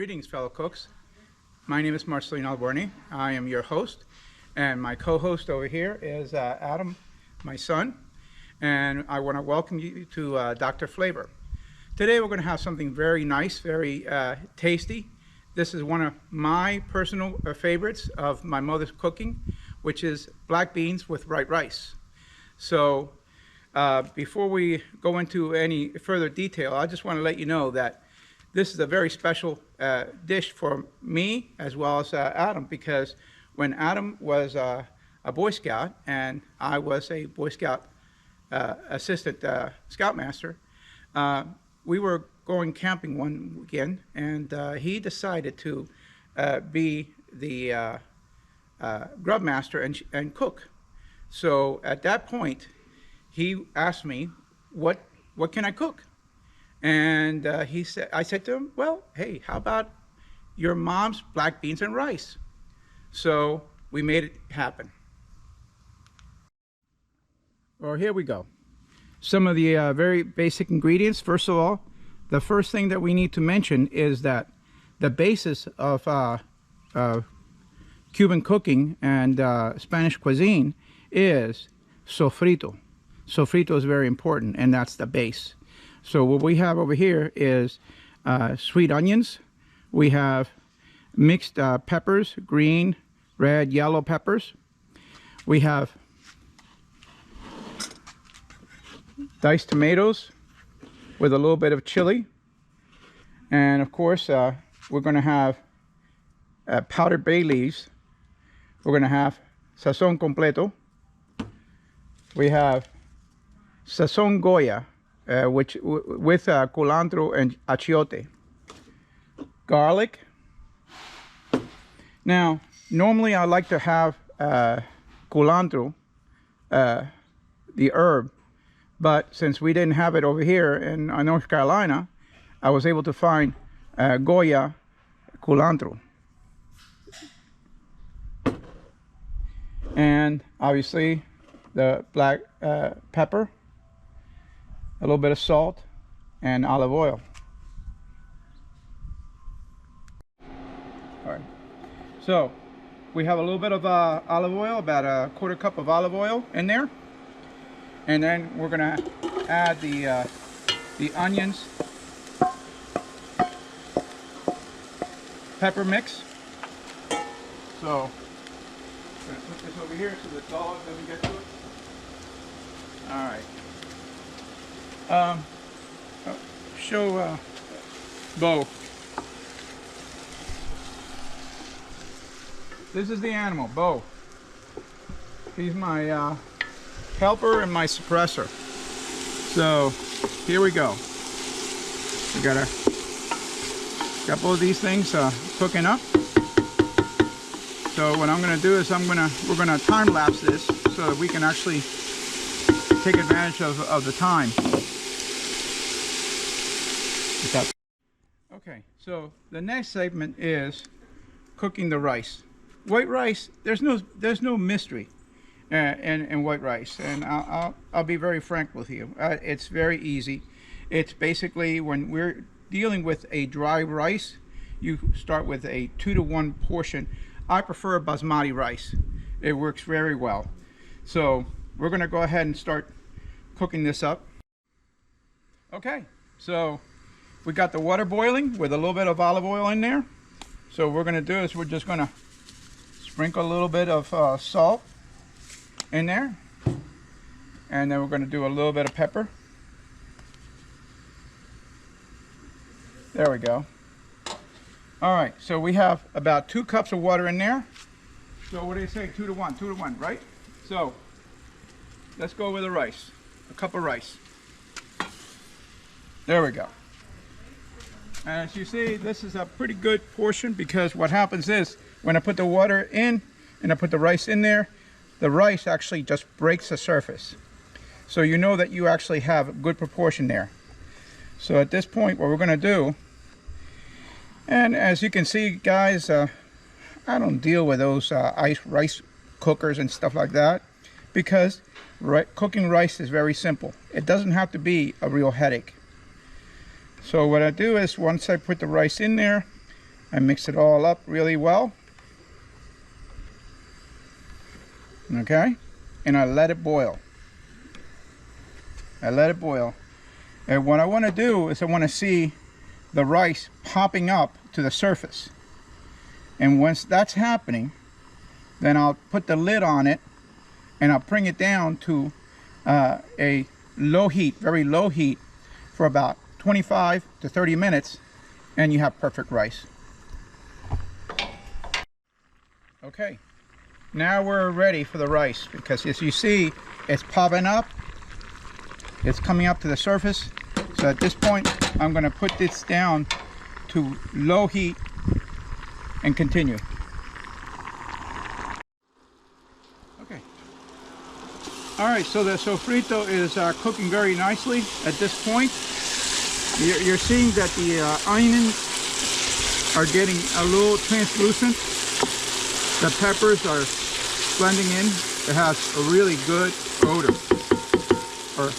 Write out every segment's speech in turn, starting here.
Greetings, fellow cooks. My name is Marcelino Alborni. I am your host, and my co-host over here is Adam, my son, and I want to welcome you to Dr. Flavor. Today we're going to have something very nice, very tasty. This is one of my personal favorites of my mother's cooking, which is black beans with white rice. So before we go into any further detail, I just want to let you know that this is a very special dish for me as well as Adam, because when Adam was a Boy Scout and I was a Boy Scout assistant scoutmaster, we were going camping one weekend, and he decided to be the grub master and cook. So at that point, he asked me, what can I cook? And I said to him, well, hey, how about your mom's black beans and rice? So we made it happen. Well, here we go. Some of the very basic ingredients. First of all, the first thing that we need to mention is that the basis of Cuban cooking and Spanish cuisine is sofrito. Sofrito is very important, and that's the base. So what we have over here is sweet onions. We have mixed peppers, green, red, yellow peppers. We have diced tomatoes with a little bit of chili. And of course, we're going to have powdered bay leaves. We're going to have sazon completo. We have sazon Goya, with culantro and achiote. Garlic. Now, normally I like to have culantro, the herb, but since we didn't have it over here in North Carolina, I was able to find Goya culantro. And obviously the black pepper, a little bit of salt, and olive oil. All right, so we have a little bit of olive oil, about a quarter cup of olive oil in there, and then we're gonna add the onions, pepper mix. So I'm gonna put this over here so the dog doesn't get to it. All right. Show Bo. This is the animal, Bo. He's my helper and my suppressor. So here we go. We got a couple of these things cooking up. So what I'm going to do is we're going to time lapse this so that we can actually take advantage of the time. Okay, so the next segment is cooking the rice. White rice, there's no mystery in white rice, and I'll be very frank with you. It's very easy. It's basically, when we're dealing with a dry rice, you start with a 2-to-1 portion. I prefer basmati rice. It works very well. So we're going to go ahead and start cooking this up. Okay, so we got the water boiling with a little bit of olive oil in there. So what we're going to do is we're just going to sprinkle a little bit of salt in there, and then we're going to do a little bit of pepper. There we go. All right, so we have about 2 cups of water in there. So what do you say, 2-to-1, 2-to-1, right? So let's go with the rice, a cup of rice. There we go. And as you see, this is a pretty good portion, because what happens is when I put the water in and I put the rice in there, the rice actually just breaks the surface. So you know that you actually have a good proportion there. So at this point, what we're going to do, and as you can see, guys, I don't deal with those rice cookers and stuff like that, because cooking rice is very simple. It doesn't have to be a real headache. So what I do is, once I put the rice in there, I mix it all up really well. Okay, and I let it boil. I let it boil. And what I want to do is I want to see the rice popping up to the surface. And once that's happening, then I'll put the lid on it and I'll bring it down to a low heat, very low heat, for about 25 to 30 minutes, and you have perfect rice. Okay, now we're ready for the rice, because as you see, it's popping up, it's coming up to the surface. So at this point, I'm going to put this down to low heat and continue. Okay. All right, so the sofrito is cooking very nicely at this point. You're seeing that the onions are getting a little translucent. The peppers are blending in. It has a really good odor, or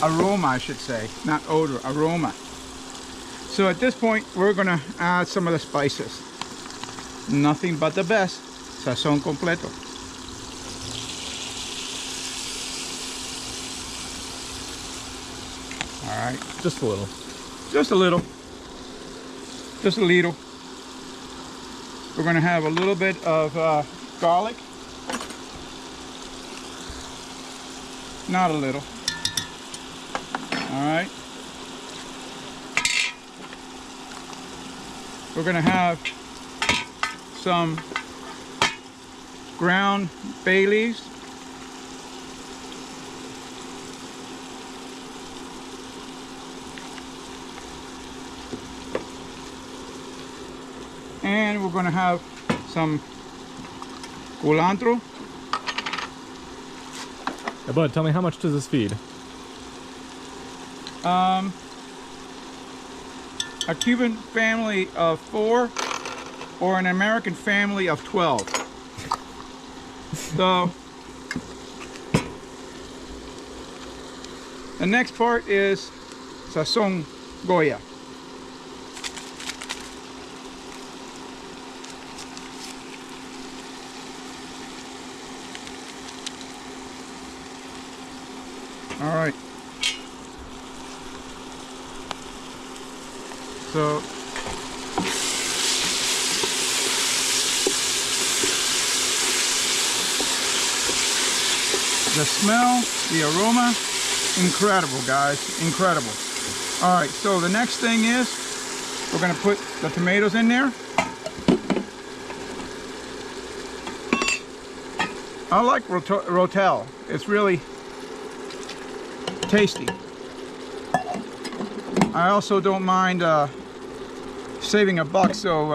aroma, I should say, not odor, aroma. So at this point, we're gonna add some of the spices. Nothing but the best, sazón completo. All right, Just a little. just a little, just a little. We're gonna have a little bit of garlic, not a little. All right. We're gonna have some ground bay leaves. And we're gonna have some culantro. Hey, bud, tell me, how much does this feed? A Cuban family of 4 or an American family of 12. So the next part is sazón Goya. All right. So the smell, the aroma, incredible, guys, incredible. All right, so the next thing is we're gonna put the tomatoes in there. I like Rotel. It's really tasty. I also don't mind saving a buck, so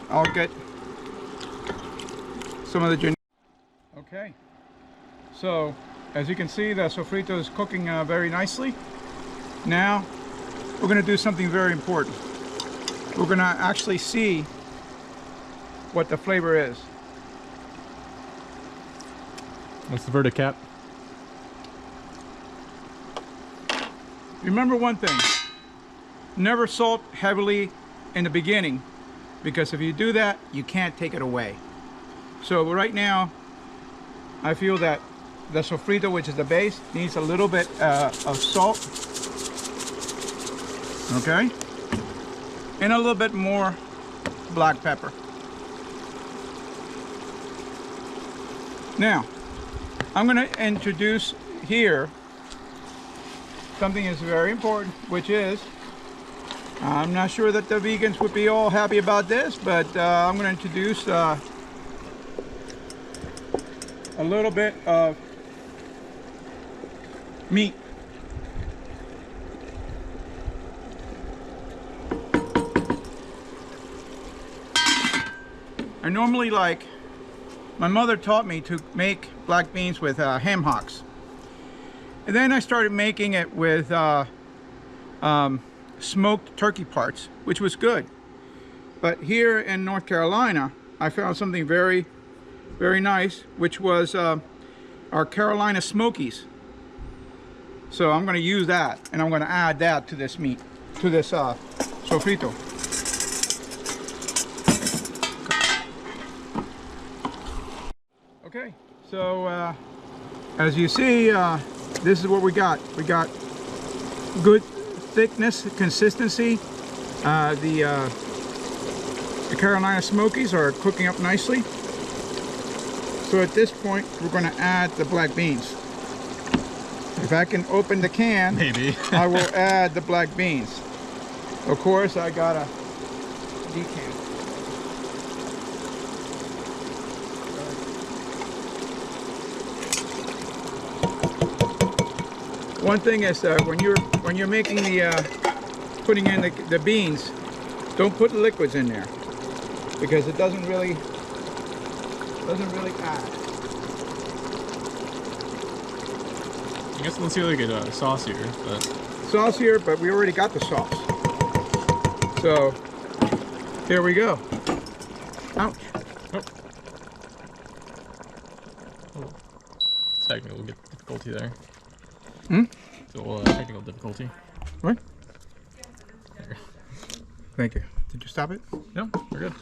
I'll get some of the. Okay, so as you can see, the sofrito is cooking very nicely. Now we're going to do something very important. We're going to actually see what the flavor is. What's the verdict, Cap? Remember one thing. Never salt heavily in the beginning, because if you do that, you can't take it away. So right now, I feel that the sofrito, which is the base, needs a little bit of salt. Okay? And a little bit more black pepper. Now, I'm going to introduce here something that's very important, which is, I'm not sure that the vegans would be all happy about this, but I'm going to introduce a little bit of meat. I normally my mother taught me to make black beans with ham hocks. And then I started making it with smoked turkey parts, which was good. But here in North Carolina, I found something very, very nice, which was our Carolina Smokies. So I'm going to use that, and I'm going to add that to this meat, to this sofrito. So as you see, this is what we got. We got good thickness, consistency. The Carolina Smokies are cooking up nicely. So at this point, we're going to add the black beans. If I can open the can, Maybe. I will add the black beans. Of course, I got a decant. One thing is when you're making the putting in the beans, don't put liquids in there because it doesn't really add. I guess let's see how they get saucier, but Saucier, but we already got the sauce. So here we go. Ouch. oh. Technical difficulty there. Hmm? So technical difficulty. What? There. Thank you. Did you stop it? No, we're good.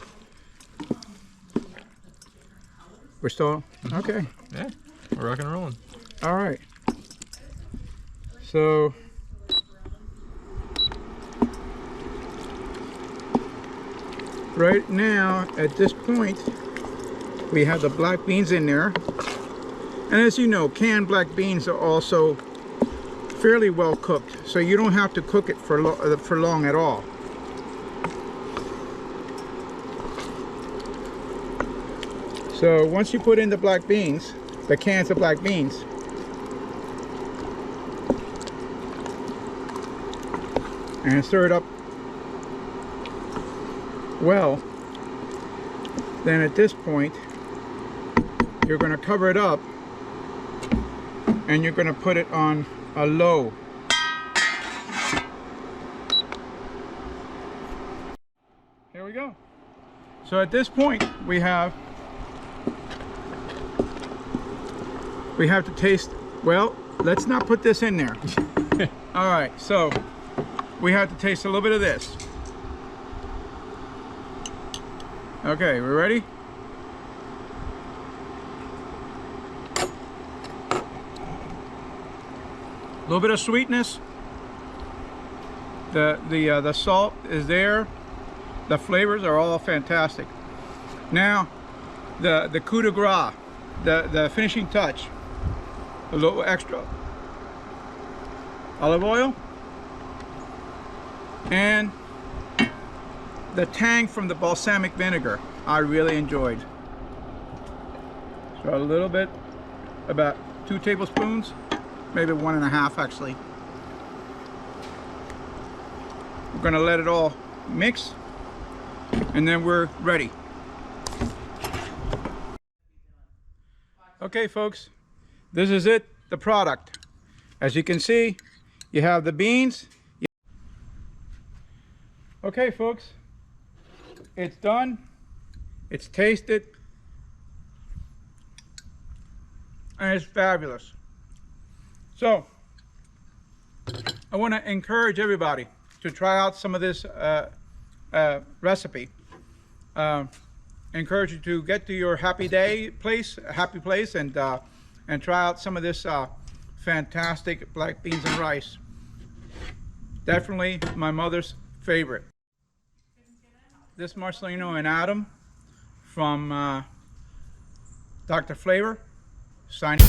We're still okay. Yeah, we're rocking and rolling. All right. So right now, at this point, we have the black beans in there. And as you know, canned black beans are also fairly well cooked, so you don't have to cook it for long at all. So once you put in the black beans, the cans of black beans, and stir it up well, then at this point you're going to cover it up and you're going to put it on a low. Here we go. So at this point we have to taste. Well, let's not put this in there. All right, so we have to taste a little bit of this. Okay, we ready? A little bit of sweetness. The salt is there. The flavors are all fantastic. Now, the coup de grace, the finishing touch, a little extra olive oil, and the tang from the balsamic vinegar I really enjoyed. So a little bit, about 2 tablespoons, maybe 1.5 actually. We're gonna let it all mix and then we're ready. Okay folks, this is it, the product. As you can see, you have the beans. Okay folks, it's done, it's tasted, and it's fabulous. So I want to encourage everybody to try out some of this recipe. Encourage you to get to your happy place, and try out some of this fantastic black beans and rice. Definitely my mother's favorite. This is Marcelino and Adam from Dr. Flavor signing.